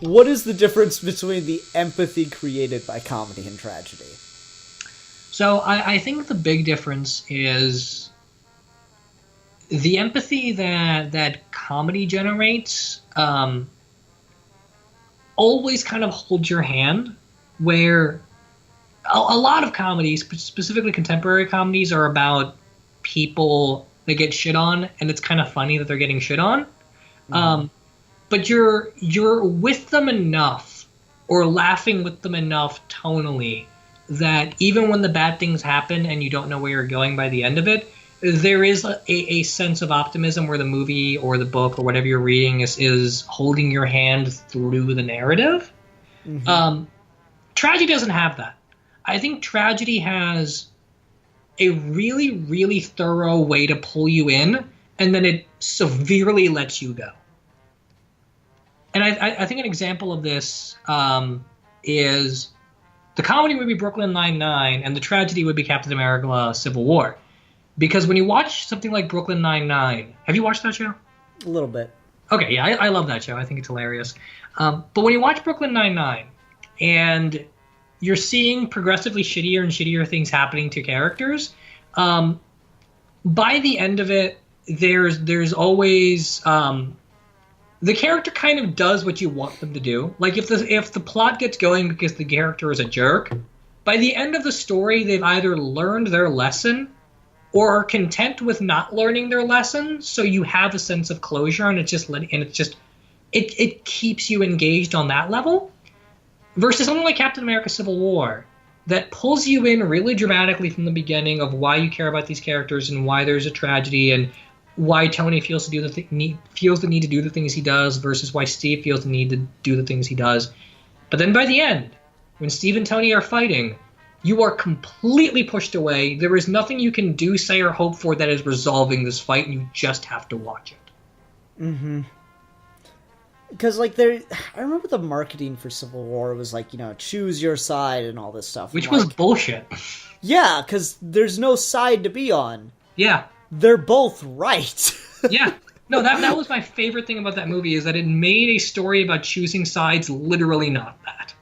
what is the difference between the empathy created by comedy and tragedy? So I think the big difference is the empathy that comedy generates always kind of holds your hand, where a lot of comedies, specifically contemporary comedies, are about people that get shit on, and it's kind of funny that they're getting shit on. But you're with them enough, or laughing with them enough tonally, that even when the bad things happen and you don't know where you're going by the end of it, there is a sense of optimism where the movie or the book or whatever you're reading is holding your hand through the narrative. Tragedy doesn't have that. I think tragedy has a really, really thorough way to pull you in, and then it severely lets you go. And I think an example of this is the comedy would be Brooklyn Nine-Nine, and the tragedy would be Captain America: Civil War. Because when you watch something like Brooklyn Nine-Nine, have you watched that show? A little bit. Okay, yeah, I love that show. I think it's hilarious. But when you watch Brooklyn Nine-Nine, and you're seeing progressively shittier and shittier things happening to characters, by the end of it, there's always the character kind of does what you want them to do. Like if the plot gets going because the character is a jerk, by the end of the story, they've either learned their lesson or are content with not learning their lesson. So you have a sense of closure, and it keeps you engaged on that level. Versus something like Captain America: Civil War, that pulls you in really dramatically from the beginning of why you care about these characters and why there's a tragedy and why Tony feels the need to do the things he does versus why Steve feels the need to do the things he does. But then by the end, when Steve and Tony are fighting, you are completely pushed away. There is nothing you can do, say, or hope for that is resolving this fight, and you just have to watch it. Mm-hmm. Because, I remember the marketing for Civil War was choose your side and all this stuff. Which was bullshit. Yeah, because there's no side to be on. Yeah. They're both right. Yeah. No, that was my favorite thing about that movie, is that it made a story about choosing sides literally not that.